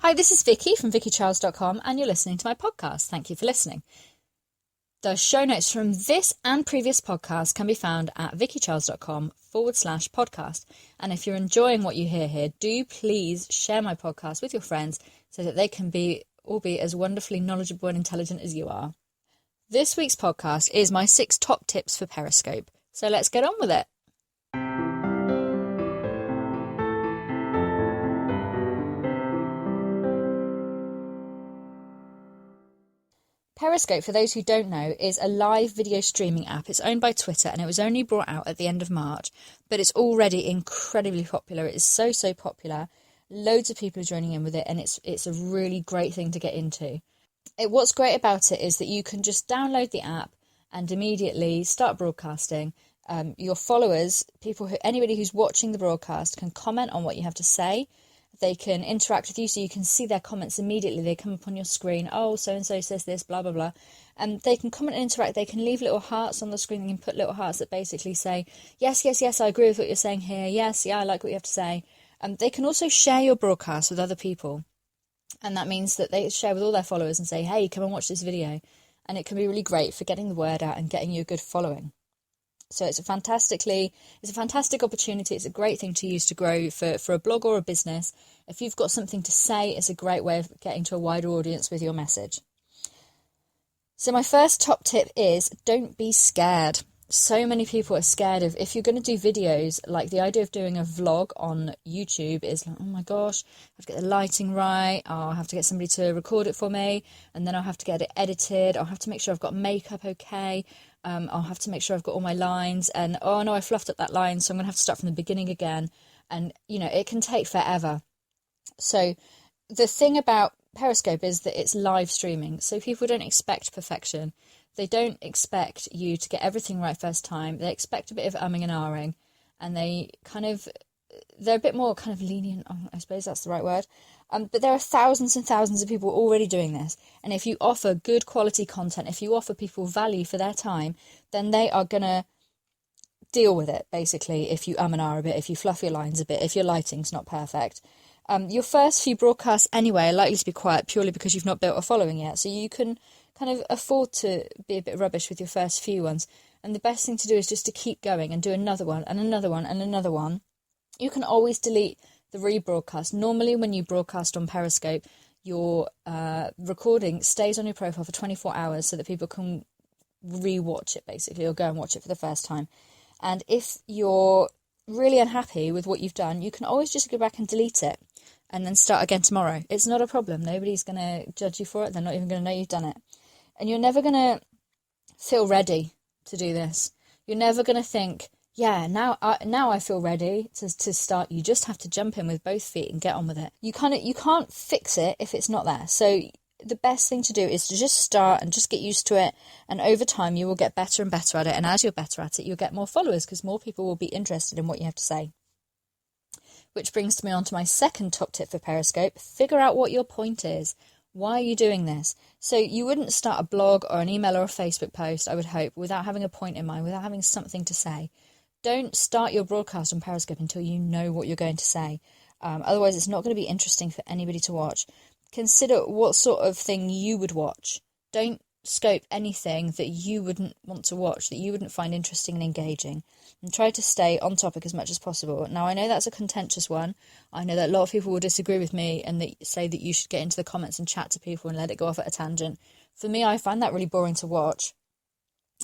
Hi, this is Vicky from vickycharles.com and you're listening to my podcast. Thank you for listening. The show notes from this and previous podcasts can be found at vickycharles.com/podcast. And if you're enjoying what you hear here, do please share my podcast with your friends so that they can all be as wonderfully knowledgeable and intelligent as you are. This week's podcast is my 6 top tips for Periscope. So let's get on with it. Periscope, for those who don't know, is a live video streaming app. It's owned by Twitter and it was only brought out at the end of March, but it's already incredibly popular. It is so popular. Loads of people are joining in with it and it's a really great thing to get into. What's great about it is that you can just download the app and immediately start broadcasting. Your followers, anybody who's watching the broadcast can comment on what you have to say. They can interact with you so you can see their comments immediately. They come up on your screen. Oh, so-and-so says this, blah, blah, blah. And they can comment and interact. They can leave little hearts on the screen. They can put little hearts that basically say, yes, I agree with what you're saying here. Yes, I like what you have to say. They can also share your broadcast with other people. And that means that they share with all their followers and say, hey, come and watch this video. And it can be really great for getting the word out and getting you a good following. So it's a fantastic opportunity. It's a great thing to use to grow for a blog or a business. If you've got something to say, it's a great way of getting to a wider audience with your message. So my first top tip is don't be scared. So many people are scared of, if you're going to do videos, like the idea of doing a vlog on YouTube is like, oh my gosh, I have to get the lighting right. I'll have to get somebody to record it for me. And then I'll have to get it edited. I'll have to make sure I've got makeup okay. I'll have to make sure I've got all my lines. And, oh no, I fluffed up that line. So I'm going to have to start from the beginning again. And, it can take forever. So the thing about Periscope is that it's live streaming. So people don't expect perfection. They don't expect you to get everything right first time. They expect a bit of umming and ahhing, and they're a bit more kind of lenient, I suppose that's the right word. But there are thousands and thousands of people already doing this. And if you offer good quality content, if you offer people value for their time, then they are going to deal with it, basically, if you and ah a bit, if you fluff your lines a bit, if your lighting's not perfect. Your first few broadcasts anyway are likely to be quiet purely because you've not built a following yet. So you can kind of afford to be a bit rubbish with your first few ones. And the best thing to do is just to keep going and do another one and another one and another one. You can always delete the rebroadcast. Normally when you broadcast on Periscope, your recording stays on your profile for 24 hours so that people can re-watch it basically, or go and watch it for the first time. And if you're really unhappy with what you've done, you can always just go back and delete it and then start again tomorrow. It's not a problem. Nobody's going to judge you for it. They're not even going to know you've done it. And you're never going to feel ready to do this. You're never going to think, yeah, now I feel ready to start. You just have to jump in with both feet and get on with it. You can't fix it if it's not there. So the best thing to do is to just start and just get used to it. And over time, you will get better and better at it. And as you're better at it, you'll get more followers because more people will be interested in what you have to say. Which brings me on to my second top tip for Periscope. Figure out what your point is. Why are you doing this? So you wouldn't start a blog or an email or a Facebook post, I would hope, without having a point in mind, without having something to say. Don't start your broadcast on Periscope until you know what you're going to say. Otherwise, it's not going to be interesting for anybody to watch. Consider what sort of thing you would watch. Don't scope anything that you wouldn't want to watch, that you wouldn't find interesting and engaging. And try to stay on topic as much as possible. Now, I know that's a contentious one. I know that a lot of people will disagree with me and they say that you should get into the comments and chat to people and let it go off at a tangent. For me, I find that really boring to watch.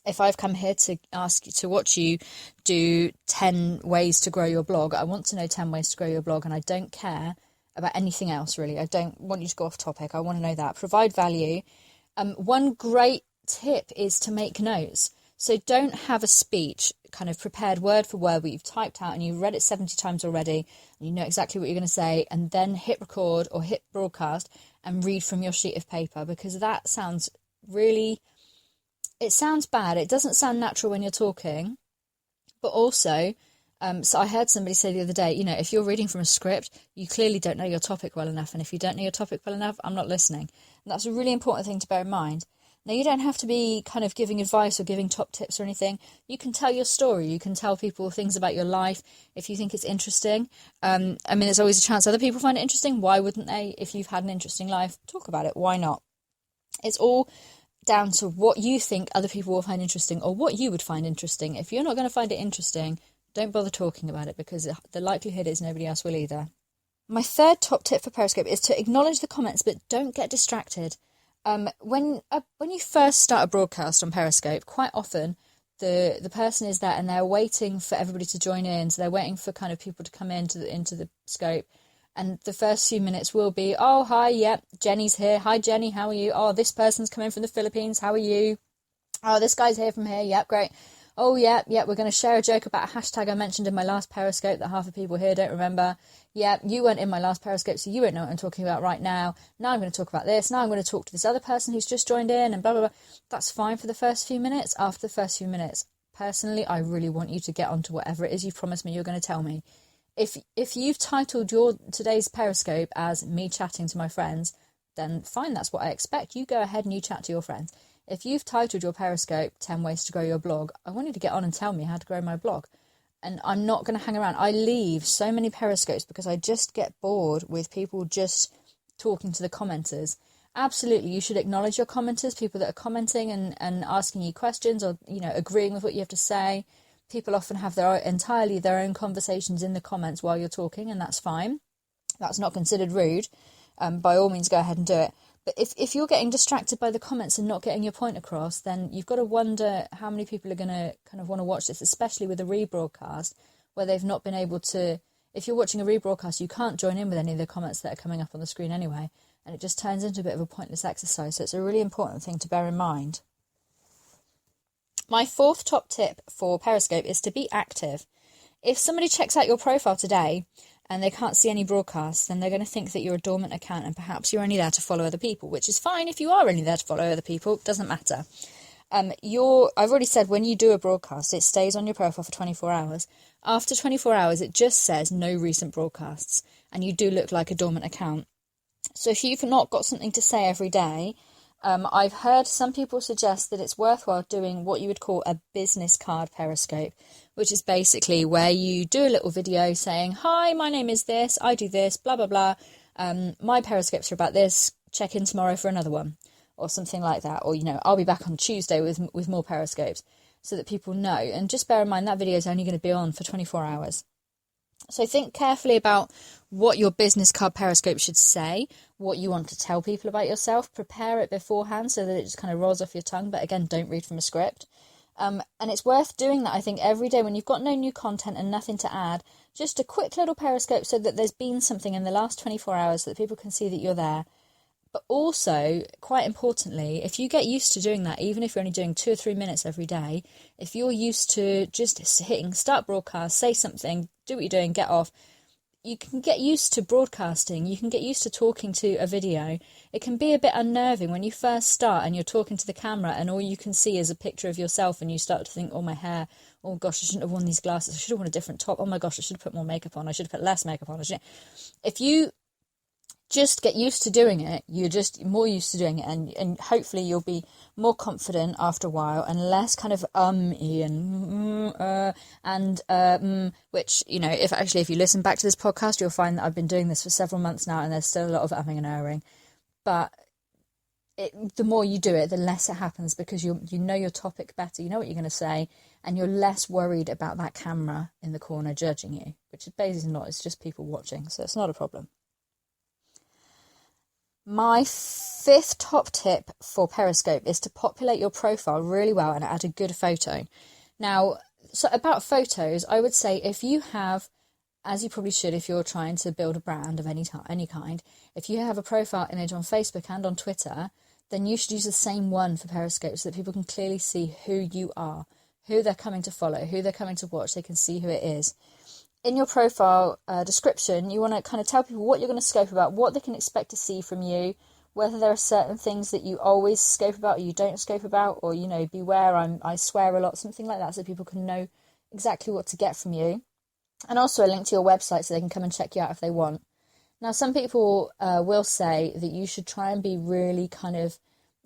If I've come here to ask you to watch you do 10 ways to grow your blog, I want to know 10 ways to grow your blog, and I don't care about anything else, really. I don't want you to go off topic. I want to know that. Provide value. One great tip is to make notes. So don't have a speech kind of prepared word for word what you've typed out and you've read it 70 times already and you know exactly what you're going to say, and then hit record or hit broadcast and read from your sheet of paper, because that sounds it sounds bad. It doesn't sound natural when you're talking. But also, so I heard somebody say the other day, if you're reading from a script, you clearly don't know your topic well enough. And if you don't know your topic well enough, I'm not listening. And that's a really important thing to bear in mind. Now, you don't have to be kind of giving advice or giving top tips or anything. You can tell your story. You can tell people things about your life if you think it's interesting. I mean, there's always a chance other people find it interesting. Why wouldn't they? If you've had an interesting life, talk about it. Why not? It's all down to what you think other people will find interesting or what you would find interesting. If you're not going to find it interesting, don't bother talking about it, because the likelihood is nobody else will either. My third top tip for Periscope is to acknowledge the comments, but don't get distracted. When you first start a broadcast on Periscope, quite often the person is there and they're waiting for everybody to join in. So they're waiting for kind of people to come into the scope. And the first few minutes will be, oh, hi, yep, Jenny's here. Hi, Jenny, how are you? Oh, this person's coming from the Philippines. How are you? Oh, this guy's here from here. Yep, great. Oh, yeah, we're going to share a joke about a hashtag I mentioned in my last Periscope that half the people here don't remember. Yeah, you weren't in my last Periscope, so you won't know what I'm talking about right now. Now I'm going to talk about this. Now I'm going to talk to this other person who's just joined in and blah, blah, blah. That's fine for the first few minutes. After the first few minutes, personally, I really want you to get onto whatever it is you've promised me you're going to tell me. If you've titled your today's Periscope as me chatting to my friends, then fine, that's what I expect. You go ahead and you chat to your friends. If you've titled your Periscope 10 ways to grow your blog, I want you to get on and tell me how to grow my blog. And I'm not going to hang around. I leave so many Periscopes because I just get bored with people just talking to the commenters. Absolutely, you should acknowledge your commenters, people that are commenting and asking you questions or, agreeing with what you have to say. People often have entirely their own conversations in the comments while you're talking, and that's fine. That's not considered rude. By all means, go ahead and do it. But if you're getting distracted by the comments and not getting your point across, then you've got to wonder how many people are going to kind of want to watch this, especially with a rebroadcast where they've not been able to. If you're watching a rebroadcast, you can't join in with any of the comments that are coming up on the screen anyway, and it just turns into a bit of a pointless exercise. So it's a really important thing to bear in mind. My fourth top tip for Periscope is to be active. If somebody checks out your profile today and they can't see any broadcasts, then they're going to think that you're a dormant account and perhaps you're only there to follow other people, which is fine if you are only there to follow other people. It doesn't matter. I've already said when you do a broadcast, it stays on your profile for 24 hours. After 24 hours, it just says no recent broadcasts, and you do look like a dormant account. So if you've not got something to say every day, I've heard some people suggest that it's worthwhile doing what you would call a business card Periscope, which is basically where you do a little video saying, hi, my name is this, I do this, blah, blah, blah. My Periscopes are about this, check in tomorrow for another one, or something like that. Or, I'll be back on Tuesday with more Periscopes, so that people know. And just bear in mind that video is only going to be on for 24 hours. So think carefully about what your business card Periscope should say, what you want to tell people about yourself. Prepare it beforehand so that it just kind of rolls off your tongue. But again, don't read from a script. And it's worth doing that, I think, every day when you've got no new content and nothing to add. Just a quick little Periscope so that there's been something in the last 24 hours so that people can see that you're there. But also, quite importantly, if you get used to doing that, even if you're only doing 2 or 3 minutes every day, if you're used to just hitting start broadcast, say something, do what you're doing, get off, you can get used to broadcasting. You can get used to talking to a video. It can be a bit unnerving when you first start and you're talking to the camera and all you can see is a picture of yourself and you start to think, oh, my hair, oh, gosh, I shouldn't have worn these glasses. I should have worn a different top. Oh, my gosh, I should have put more makeup on. I should have put less makeup on. If you just get used to doing it, you're just more used to doing it, and hopefully you'll be more confident after a while and less kind of which, if you listen back to this podcast, you'll find that I've been doing this for several months now and there's still a lot of umming and erring. But the more you do it, the less it happens, because you know your topic better, you know what you're going to say, and you're less worried about that camera in the corner judging you, which is basically not, it's just people watching, so it's not a problem. My fifth top tip for Periscope is to populate your profile really well and add a good photo. Now, so about photos, I would say if you have, as you probably should if you're trying to build a brand of any kind, if you have a profile image on Facebook and on Twitter, then you should use the same one for Periscope so that people can clearly see who you are, who they're coming to follow, who they're coming to watch. They can see who it is. In your profile description, you want to kind of tell people what you're going to scope about, what they can expect to see from you, whether there are certain things that you always scope about or you don't scope about, or, beware, I swear a lot, something like that, so people can know exactly what to get from you. And also a link to your website so they can come and check you out if they want. Now, some people will say that you should try and be really kind of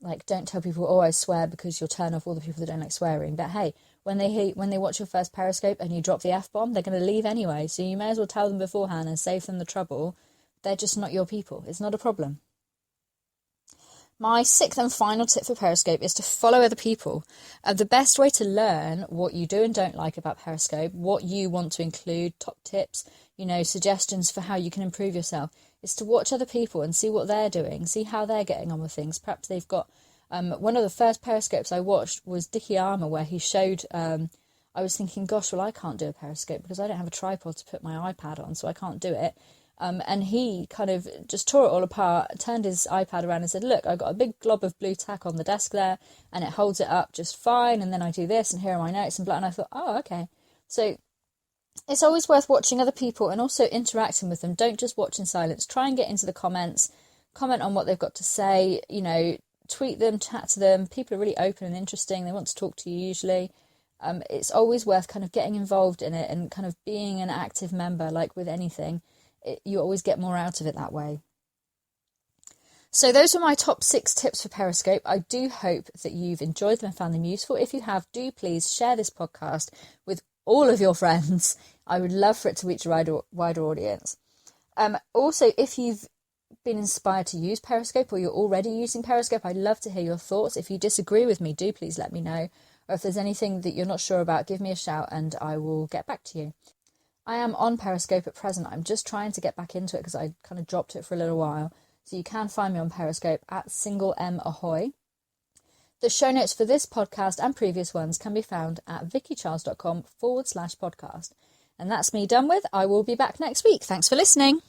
Like, don't tell people, oh, I swear, because you'll turn off all the people that don't like swearing. But hey, when they watch your first Periscope and you drop the F-bomb, they're going to leave anyway. So you may as well tell them beforehand and save them the trouble. They're just not your people. It's not a problem. My sixth and final tip for Periscope is to follow other people. The best way to learn what you do and don't like about Periscope, what you want to include, top tips, suggestions for how you can improve yourself, is to watch other people and see what they're doing, see how they're getting on with things. Perhaps they've got... one of the first Periscopes I watched was Dickie Armour, where he showed... I was thinking, gosh, well, I can't do a Periscope because I don't have a tripod to put my iPad on, so I can't do it. And he kind of just tore it all apart, turned his iPad around and said, look, I've got a big glob of blue tack on the desk there, and it holds it up just fine, and then I do this, and here are my notes, and blah, and I thought, oh, okay. So it's always worth watching other people and also interacting with them. Don't just watch in silence. Try and get into the comments, comment on what they've got to say, tweet them, chat to them. People are really open and interesting. They want to talk to you usually. It's always worth kind of getting involved in it and kind of being an active member, like with anything. You always get more out of it that way. So those are my top 6 tips for Periscope. I do hope that you've enjoyed them and found them useful. If you have, do please share this podcast with all of your friends. I would love for it to reach a wider audience. Also, if you've been inspired to use Periscope or you're already using Periscope, I'd love to hear your thoughts. If you disagree with me, do please let me know. Or if there's anything that you're not sure about, give me a shout and I will get back to you. I am on Periscope at present. I'm just trying to get back into it because I kind of dropped it for a little while. So you can find me on Periscope at @SingleMAhoy. The show notes for this podcast and previous ones can be found at vickycharles.com/podcast. And that's me done with. I will be back next week. Thanks for listening.